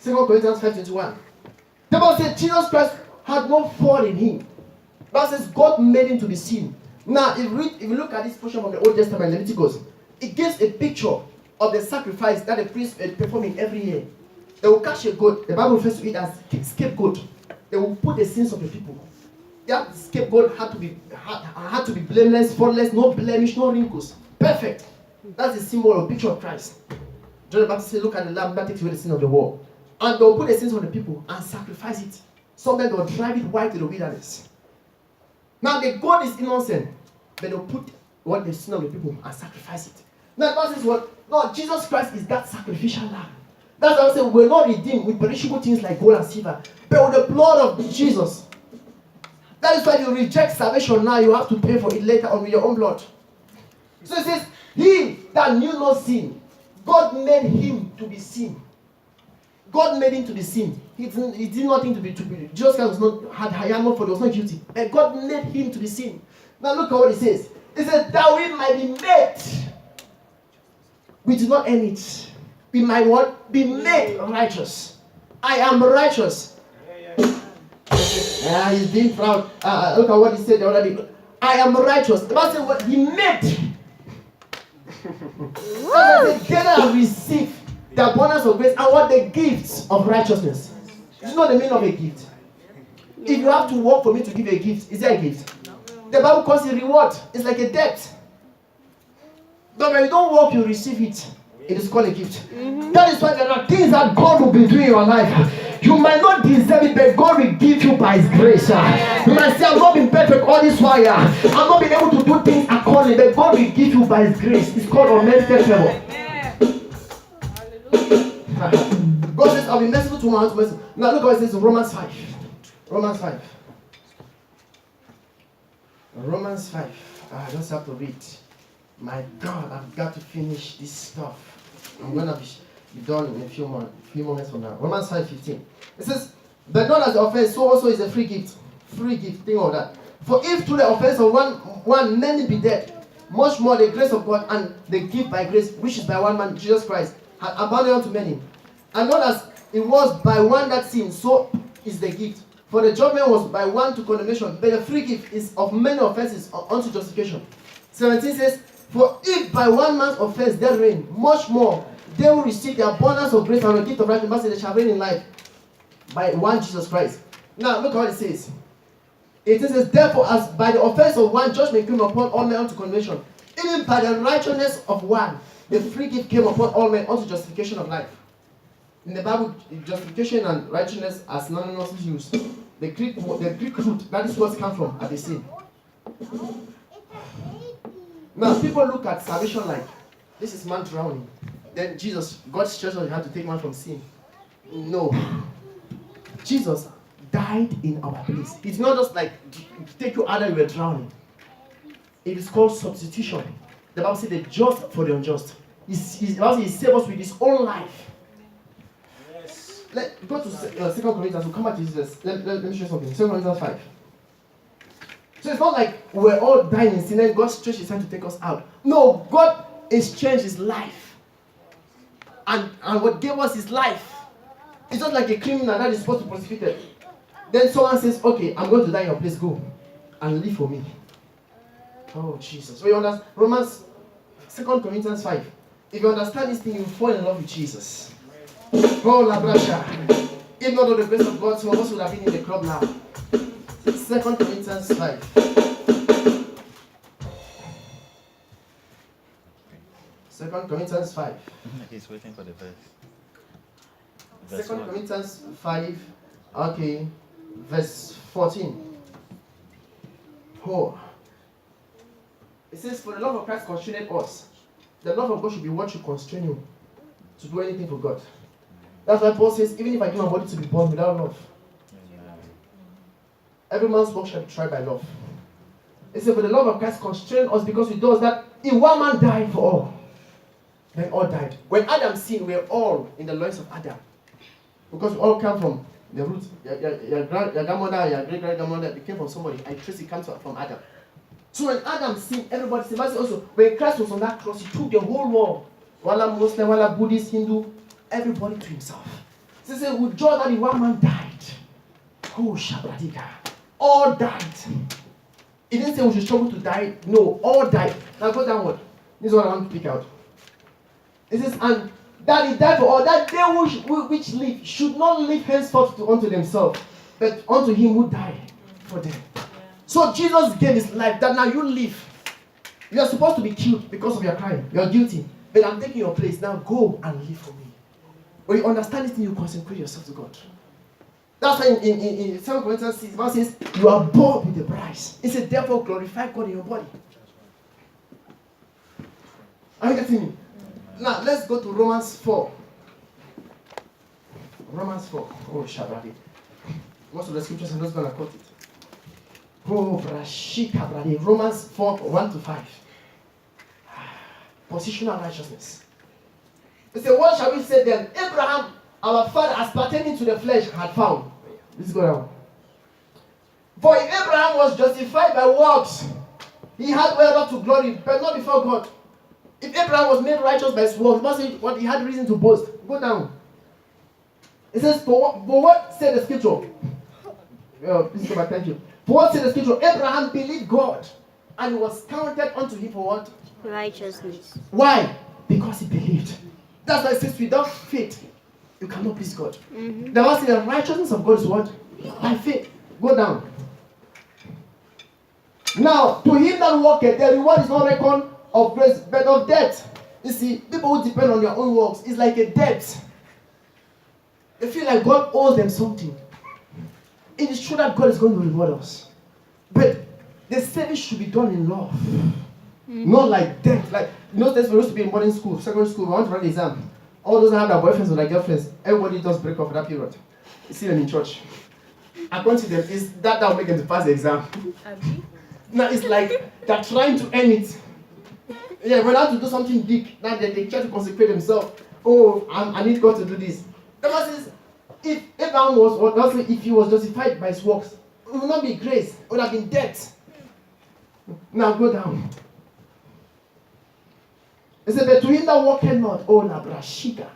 2 Corinthians 5:21. The Bible says Jesus Christ had no fault in him. The Bible says God made him to be sin. Now, if you look at this portion from the Old Testament, Leviticus, it gives a picture of the sacrifice that the priest is performing every year. They will catch a goat. The Bible refers to it as scapegoat. They will put the sins of the people. That scapegoat had to be blameless, faultless, no blemish, no wrinkles, perfect. That's a symbol or picture of Christ. John the Baptist said, "Look at the lamb that takes away the sin of the world." And they'll put the sins of the people and sacrifice it. Sometimes they'll drive it wide to the wilderness. Now the goat is innocent, but they'll put the sin of the people and sacrifice it. Now the Bible says what? No, Jesus Christ is that sacrificial lamb. That's why I say we're not redeemed with perishable things like gold and silver, but with the blood of Jesus. That is why you reject salvation now, you have to pay for it later on with your own blood. So it says, he that knew no sin, God made him to be sin. God made him to be sin. He did nothing to be. Jesus Christ was not had no fault, he was not guilty. But God made him to be sin. Now look at what it says. It says that we might be made. We did not earn it. We might what? Be made righteous. I am righteous. He's being proud. Look at what he said already. I am righteous. The Bible said what he made. Together I receive the abundance of grace and what the gifts of righteousness. It's not the meaning of a gift. If you have to work for me to give you a gift, is there a gift? The Bible calls it reward. It's like a debt. But when you don't work, you receive it. It is called a gift. That is why there are things that God will be doing in your life. You might not deserve it, but God will give you by His grace. You might say, I've not been perfect all this while. I've not been able to do things accordingly, but God will give you by His grace. It's called unmerited favor. God says, I'll be merciful to my mercy. Now look what it says in Romans 5. Romans 5. Romans 5. I just have to read. My God, I've got to finish this stuff. I'm going to be done in a few moments from now. Romans 5:15. It says, but not as the offense, so also is a free gift. Free gift, think of that. For if through the offense of one many be dead, much more the grace of God and the gift by grace, which is by one man, Jesus Christ, had abounded unto many. And not as it was by one that sinned, so is the gift. For the judgment was by one to condemnation, but the free gift is of many offenses unto justification. 17 says, for if by one man's offense there reign, much more they will receive the abundance of grace and the gift of righteousness, they shall reign in life by one Jesus Christ. Now look at what it says. It says, therefore, as by the offense of one judgment came upon all men unto condemnation, even by the righteousness of one, the free gift came upon all men unto justification of life. In the Bible, justification and righteousness are synonymous used. The Greek root, that is what comes from, are the same. Now, people look at salvation like, this is man drowning. Then Jesus, God stretched out his hand to take man from sin. No. Jesus died in our place. It's not just like, take you out and you were drowning. It is called substitution. The Bible says the just for the unjust. He saved us with his own life. Go to 2 Corinthians. We'll come back to Jesus. Let me show you something. 2 Corinthians 5. So it's not like we're all dying in sin and God stretched his hand to take us out. No, God exchanged his life. And what gave us his life. It's not like a criminal that is supposed to be prosecuted. Then someone says, okay, I'm going to die in your place. Go and live for me. Oh, Jesus. So you understand? 2 Corinthians 5. If you understand this thing, you fall in love with Jesus. Oh, La Brasha. If not of the grace of God, some of us would have been in the club now. 2 Corinthians 5. 2 Corinthians 5. He's waiting for the Second verse. 2 Corinthians 5. Okay. Verse 14. Oh. It says, for the love of Christ constrained us. The love of God should be what should constrain you to do anything for God. That's why Paul says, even if I give my body to be born without love, every man's work shall be tried by love. It says, for the love of Christ constrained us because we do that if one man died for all, then all died. When Adam sinned, we were all in the loins of Adam. Because we all come from the root. Your grandmother, your great-grandmother, they came from somebody. I trace it comes from Adam. So when Adam sinned, everybody sinned. But also, when Christ was on that cross, he took the whole world. Wala Muslim, wala Buddhist, Hindu, everybody to himself. They say, with joy that one man died. Oh, Shabradika. All died. It didn't say we should struggle to die. No, all died. Now go downward. This is what I want to pick out. It says, and that he died for all, that they which live should not live henceforth unto themselves, but unto him who died for them. Yeah. So Jesus gave his life that now you live. You are supposed to be killed because of your crime. You are guilty. But I'm taking your place. Now go and live for me. When you understand this thing, you consecrate yourself to God. That's why in 2 Corinthians 6, verse says, you are bought with the price. It says, therefore glorify God in your body. Are you getting me? Now, let's go to Romans 4. Romans 4. Oh, Shabradi. Most of the scriptures, I'm just going to quote it. Oh, Brashika, Bradi. Romans 4, 1 to 5. Positional righteousness. It says, what shall we say then? Abraham, our father, as pertaining to the flesh, had found. Let's go down. For if Abraham was justified by works, he had whereof to glory, but not before God. If Abraham was made righteous by his works, must say what he had reason to boast. Go down. It says, for what said the scripture? Please go back, thank you. For what said the scripture? Abraham believed God, and it was counted unto him for what? Righteousness. Why? Because he believed. That's why it says, without faith, you cannot please God. The Bible says the righteousness of God is what? By faith. Go down. Now, to him that walketh, the reward is not reckoned of grace, but of debt. You see, people who depend on their own works is like a debt. They feel like God owes them something. It is true that God is going to reward us, but the service should be done in love, not like debt. Like there's supposed to be in boarding school, secondary school. I want to run the exam. All those that have their boyfriends or their girlfriends, everybody does break up for that period. You see them in church. According to them, is that will make them to pass the exam. Now it's like they're trying to earn it. Yeah, when I have to do something big, now they try to consecrate themselves. Oh, I need God to do this. The Bible says, if Abraham if he was justified by his works, it would not be grace, it would have been debt. Now go down. It said, but to him that walketh not, oh Nabrashika,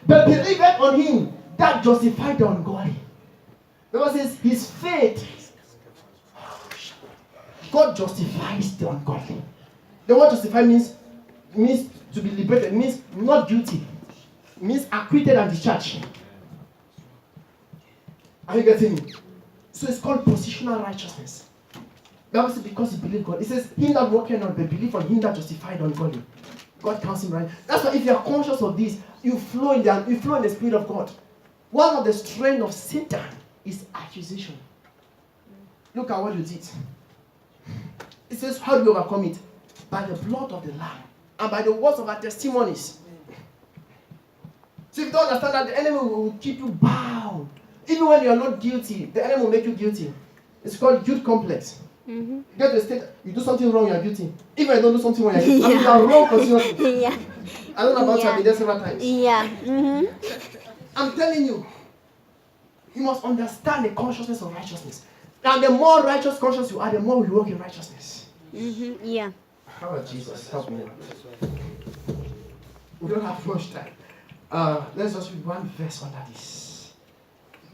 but believeth on him that justified the ungodly. The Bible says, his faith, God justifies the ungodly. The word justify means to be liberated, means not guilty, means acquitted and discharged. Are you getting me? So it's called positional righteousness. That was because he believed God. It says, him that walketh not, but believe on him that justified ungodly. God counts him right. That's why if you are conscious of this, you flow in the Spirit of God. One of the strength of Satan is accusation. Look at what you did. It says, how do you overcome it? By the blood of the Lamb and by the words of our testimonies. So if you don't understand that, the enemy will keep you bound. Even when you are not guilty, the enemy will make you guilty. It's called guilt complex. You get to the state, you do something wrong, you are guilty. Even if I don't do something wrong, you are guilty. I mean, you are wrong continuously. Yeah. I don't know about you, I've been there several times. Yeah. I'm telling you, you must understand the consciousness of righteousness. And the more righteous conscious you are, the more you walk in righteousness. Yeah. Oh, Jesus, help me. We don't have much time. Let's just read one verse under this.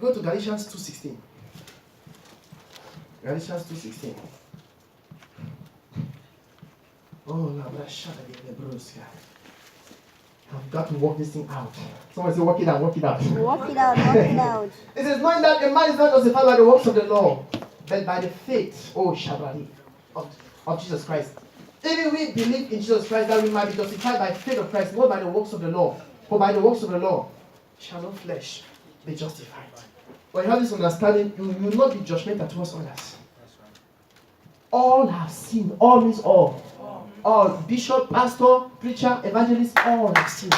Go to Galatians 2:16. Galatians 2:16. Oh, I've got to work this thing out. Someone say, work it out, work it out. Work it out, work it out. It says, knowing that a man is not justified by the works of the law, but by the faith, of Jesus Christ. Even we believe in Jesus Christ that we might be justified by faith of Christ, not by the works of the law. For by the works of the law shall no flesh be justified. When you have this understanding, you will not be judgmental towards others. All have sinned. All means all. All. Bishop, pastor, preacher, evangelist, all have sinned.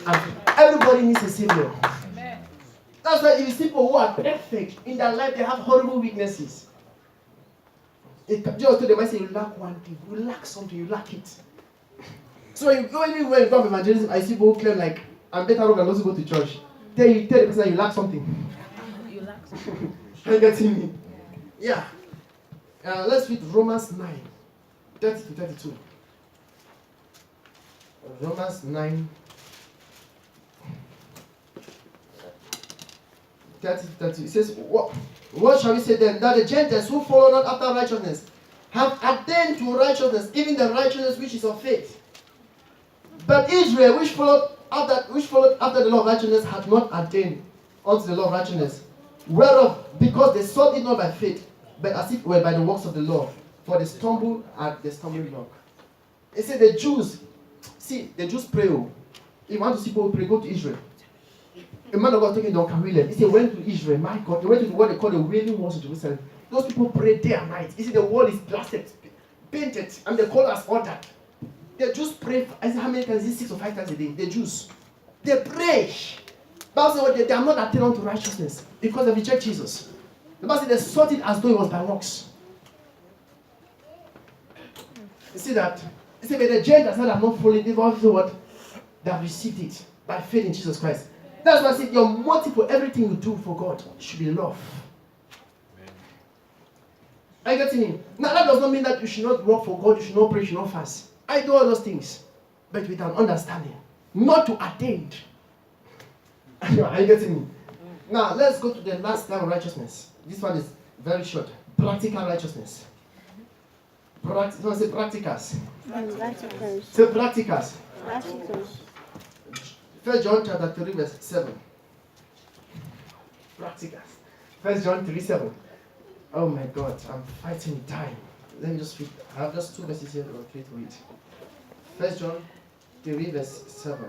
And everybody needs a savior. That's why if it's people who are perfect in their life, they have horrible weaknesses. Just they might say you lack one thing, you lack something, you lack it. So when you come to evangelism, I see people who claim like I'm better off than those who go to church. Tell the person that you lack something. You lack something. Are you getting me? Yeah. Let's read Romans 9, 30 to 32. Romans 9. 30. It says, what shall we say then? That the Gentiles who follow not after righteousness have attained to righteousness, even the righteousness which is of faith. But Israel, which followed after the law of righteousness, had not attained unto the law of righteousness. Whereof, because they sought it not by faith, but as it were by the works of the law, for they stumbled at the stumbling block. It said the Jews pray. If you want to see people pray, go to Israel. A man of God talking to Duncan William. He said, went to Israel, my God, they went to what they call the Wailing Walls of Jerusalem. Those people pray day and night. He said the wall is blasted, painted, and the colors ordered. The Jews pray, I said, how many times? Is it 6 or 5 times a day? The Jews. They pray. Bible says they are not attained unto righteousness because they reject Jesus. The Bible says they sought it as though it was by works. You see that? He said, but the Gentiles that have not followed, they've also what? They have received it by faith in Jesus Christ. That's why I said your motive for everything you do for God should be love. Are you getting me? Now that does not mean that you should not work for God, you should not pray, you should not fast. I do all those things, but with an understanding, not to attain. Are you getting me? Now let's go to the last level of righteousness. This one is very short. Practical righteousness. Say practicals. Practicals. Say practicals. Practicals. 1 John chapter 3 verse 7. Practicals. 1 John 3:7. Oh my God, I'm fighting time. Let me just read. I have just 2 verses here or 3 to read. 1 John 3 verse 7.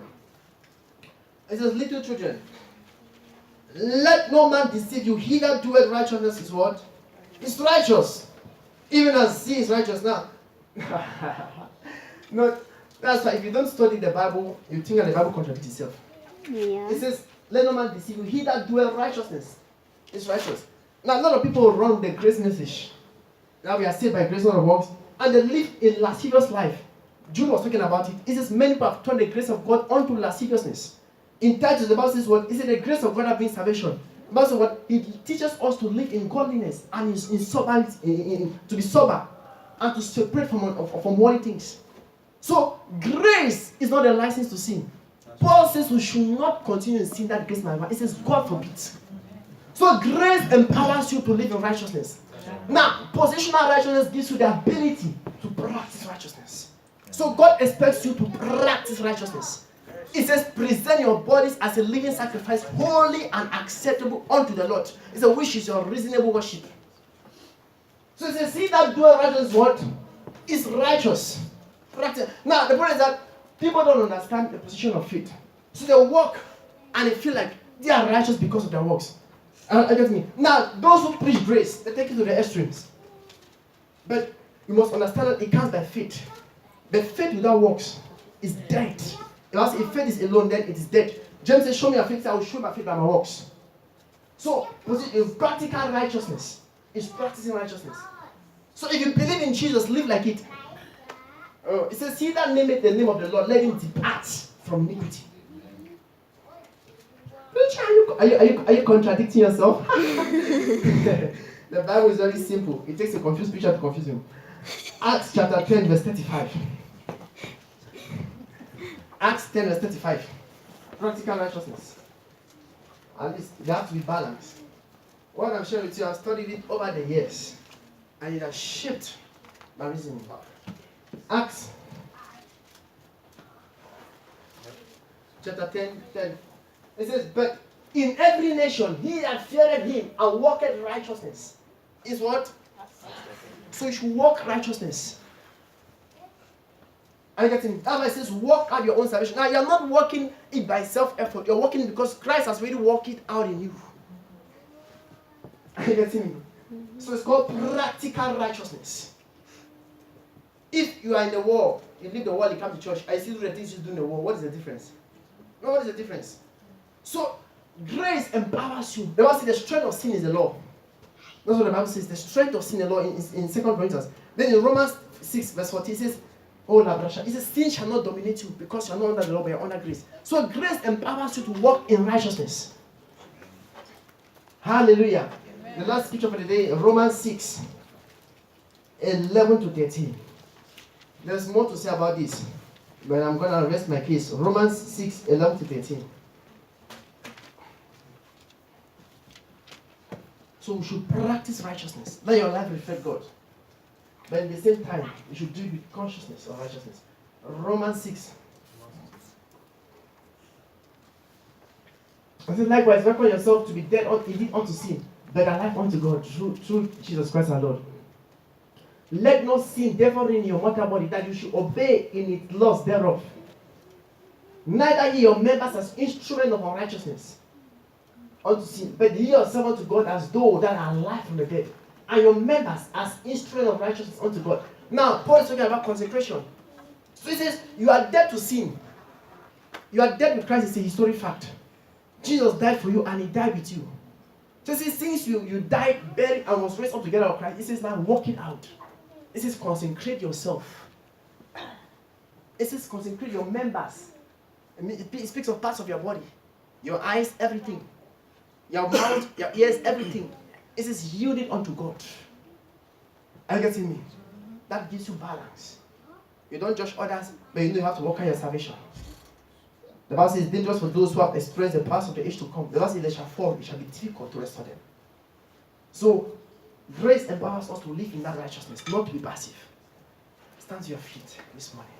It says, little children, let no man deceive you. He that doeth righteousness is what? Is righteous. Even as he is righteous. Now, no, that's why if you don't study the Bible, you think that the Bible contradicts itself. Yeah. It says, let no man deceive you. He that doeth righteousness is righteous. Now, a lot of people run the grace message. Now we are saved by grace, not of works. And they live a lascivious life. Jude was talking about it. It says, many people have turned the grace of God unto lasciviousness. In Titus, the Bible says what? Is it the grace of God that brings salvation? The Bible says what? He teaches us to live in godliness and in sobriety, to be sober and to separate from worldly things. So, grace is not a license to sin. Paul says we should not continue in sin that grace might rise. It says God forbid. So, grace empowers you to live in righteousness. Now, positional righteousness gives you the ability to practice righteousness. So, God expects you to practice righteousness. It says, present your bodies as a living sacrifice, holy and acceptable unto the Lord. It says, which is your reasonable worship. So it says, see that doing righteousness what? Is righteous. Practice. Now, the point is that people don't understand the position of faith. So they walk and they feel like they are righteous because of their works. I get me. Now, those who preach grace, they take it to the extremes. But you must understand that it comes by faith. But faith without works is dead. If faith is alone, then it is dead. James says, show me your faith, I will show my faith by my works. So, practical righteousness is practicing righteousness. So if you believe in Jesus, live like it. It says, he that nameth the name of the Lord, let him depart from iniquity. Are you contradicting yourself? The Bible is very simple. It takes a confused preacher to confuse him. Acts chapter 10 verse 35. Acts 10 verse 35. Practical righteousness. At least they have to be balanced. What I'm sharing with you, I've studied it over the years. And it has shaped my reasoning. Acts chapter 10. It says, but in every nation he that feared him and walketh righteousness is what? So you should walk righteousness. Are you getting? That's why it says walk out your own salvation. Now you're not walking it by self-effort. You're walking because Christ has already walked it out in you. Are you getting me? So it's called practical righteousness. If you are in the war, you leave the war, you come to church, I still do the things you do in the war, what is the difference? No, what is the difference? So grace empowers you. The Bible says the strength of sin is the law. That's what the Bible says. The strength of sin is the law in 2 Corinthians. Then in Romans 6 verse 14 it says, oh Labrasha, it says sin shall not dominate you because you are not under the law but you are under grace. So grace empowers you to walk in righteousness. Hallelujah. Amen. The last scripture for the day, Romans 6, 11 to 13. There's more to say about this, but I'm going to rest my case. Romans 6, 11 to 13. So we should practice righteousness. Let your life reflect God. But at the same time, you should do it with consciousness of righteousness. Romans 6. I said, likewise, reckon yourself to be dead indeed unto sin, but alive unto God through Jesus Christ our Lord. Let no sin therefore reign in your mortal body, that you should obey in its laws thereof. Neither ye your members as instruments of unrighteousness unto sin, but ye yourself unto God as though that are alive from the dead, and your members as instruments of righteousness unto God. Now, Paul is talking about consecration. So he says, you are dead to sin. You are dead with Christ. It's a historic fact. Jesus died for you and he died with you. So he says, since you died, buried, and was raised up together with Christ, he says, now walk it out. It says, consecrate yourself. It says, consecrate your members. It speaks of parts of your body. Your eyes, everything. Your mouth, your ears, everything. It says, yield it unto God. Are you getting me? That gives you balance. You don't judge others, but you know you have to work on your salvation. The Bible says it's dangerous for those who have experienced the past of the age to come. The Bible says they shall fall, it shall be difficult to restore them. So, grace empowers us to live in that righteousness, not to be passive. Stand to your feet this morning.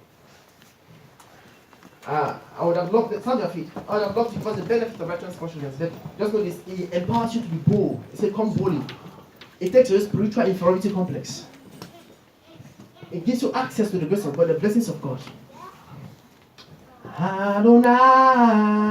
I would have loved, stand to your feet. I would have loved to give us the benefit of righteousness consciousness. But just know this, it empowers you to be bold. It says, come boldly. It takes your spiritual inferiority complex. It gives you access to the grace of God, the blessings of God. Adonai.